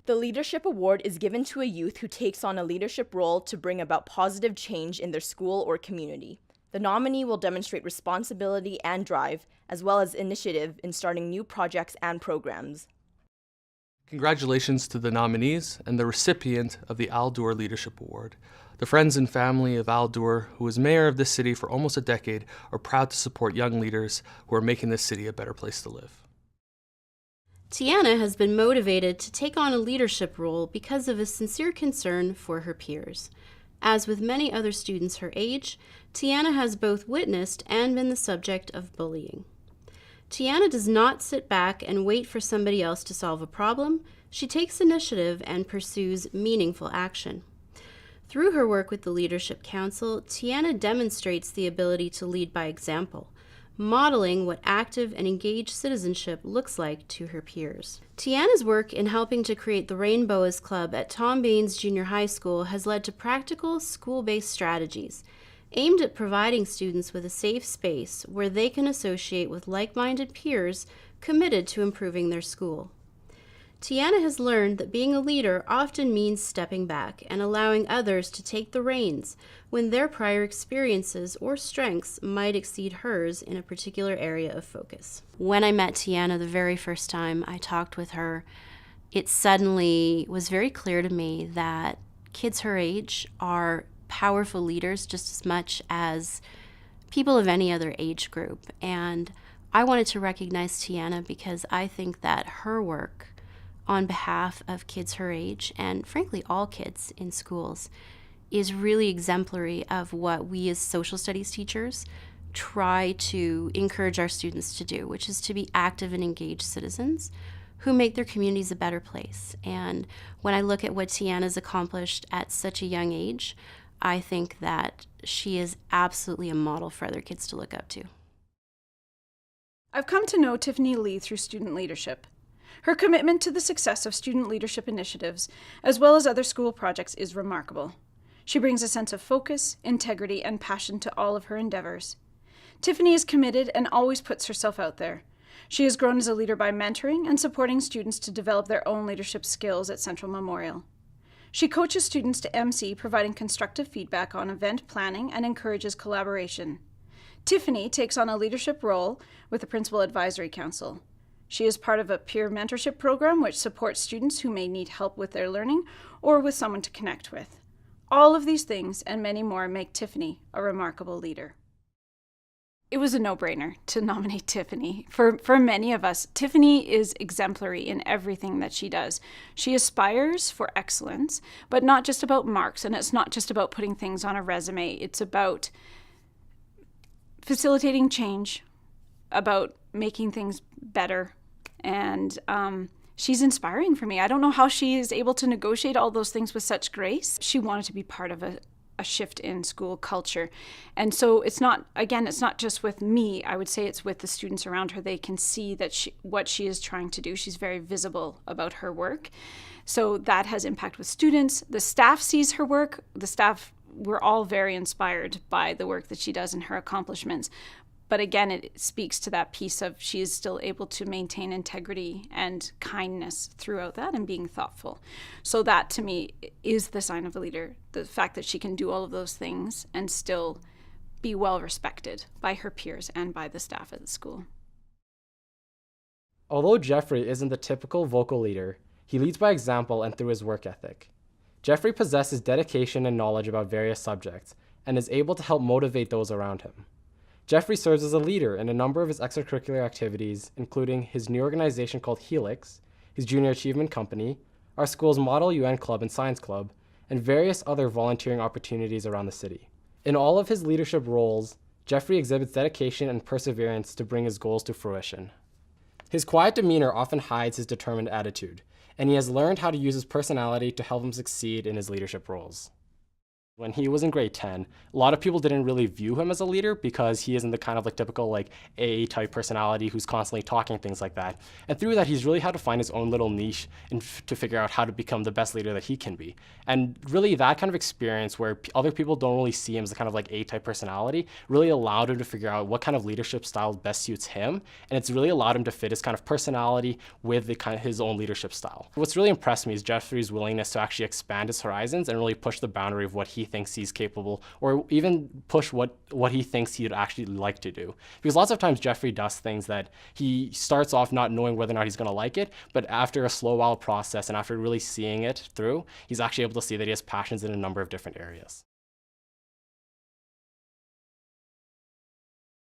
The Leadership Award is given to a youth who takes on a leadership role to bring about positive change in their school or community. The nominee will demonstrate responsibility and drive, as well as initiative in starting new projects and programs. Congratulations to the nominees and the recipient of the Duerr Leadership Award. The friends and family of Duerr, who was mayor of this city for almost a decade, are proud to support young leaders who are making this city a better place to live. Tiana has been motivated to take on a leadership role because of a sincere concern for her peers. As with many other students her age, Tiana has both witnessed and been the subject of bullying. Tiana does not sit back and wait for somebody else to solve a problem. She takes initiative and pursues meaningful action. Through her work with the Leadership Council, Tiana demonstrates the ability to lead by example, modeling what active and engaged citizenship looks like to her peers. Tiana's work in helping to create the Rainbows Club at Tom Baines Junior High School has led to practical school-based strategies aimed at providing students with a safe space where they can associate with like-minded peers committed to improving their school. Tiana has learned that being a leader often means stepping back and allowing others to take the reins when their prior experiences or strengths might exceed hers in a particular area of focus. When I met Tiana the very first time I talked with her, it suddenly was very clear to me that kids her age are powerful leaders just as much as people of any other age group. And I wanted to recognize Tiana because I think that her work on behalf of kids her age, and frankly all kids in schools, is really exemplary of what we as social studies teachers try to encourage our students to do, which is to be active and engaged citizens who make their communities a better place. And when I look at what Tiana's accomplished at such a young age, I think that she is absolutely a model for other kids to look up to. I've come to know Tiffany Lee through student leadership. Her commitment to the success of student leadership initiatives, as well as other school projects, is remarkable. She brings a sense of focus, integrity, and passion to all of her endeavors. Tiffany is committed and always puts herself out there. She has grown as a leader by mentoring and supporting students to develop their own leadership skills at Central Memorial. She coaches students to MC, providing constructive feedback on event planning and encourages collaboration. Tiffany takes on a leadership role with the Principal Advisory Council. She is part of a peer mentorship program which supports students who may need help with their learning or with someone to connect with. All of these things and many more make Tiffany a remarkable leader. It was a no-brainer to nominate Tiffany. For many of us, Tiffany is exemplary in everything that she does. She aspires for excellence, but not just about marks, and it's not just about putting things on a resume. It's about facilitating change, about making things better, and she's inspiring for me. I don't know how she is able to negotiate all those things with such grace. She wanted to be part of a shift in school culture. And so it's not just with me. I would say it's with the students around her. They can see that what she is trying to do. She's very visible about her work. So that has impact with students. The staff sees her work. The staff, we're all very inspired by the work that she does and her accomplishments. But again, it speaks to that piece of she is still able to maintain integrity and kindness throughout that and being thoughtful. So that to me is the sign of a leader, the fact that she can do all of those things and still be well respected by her peers and by the staff at the school. Although Jeffrey isn't the typical vocal leader, he leads by example and through his work ethic. Jeffrey possesses dedication and knowledge about various subjects and is able to help motivate those around him. Jeffrey serves as a leader in a number of his extracurricular activities, including his new organization called Helix, his Junior Achievement Company, our school's Model UN Club and Science Club, and various other volunteering opportunities around the city. In all of his leadership roles, Jeffrey exhibits dedication and perseverance to bring his goals to fruition. His quiet demeanor often hides his determined attitude, and he has learned how to use his personality to help him succeed in his leadership roles. When he was in grade 10, a lot of people didn't really view him as a leader because he isn't the kind of typical AA type personality who's constantly talking, things like that. And through that, he's really had to find his own little niche to figure out how to become the best leader that he can be. And really that kind of experience where other people don't really see him as a kind of A type personality really allowed him to figure out what kind of leadership style best suits him. And it's really allowed him to fit his kind of personality with his own leadership style. What's really impressed me is Jeffrey's willingness to actually expand his horizons and really push the boundary of what he thinks he's capable, or even push what he thinks he'd actually like to do. Because lots of times Jeffrey does things that he starts off not knowing whether or not he's going to like it, but after a slow while process and after really seeing it through, he's actually able to see that he has passions in a number of different areas.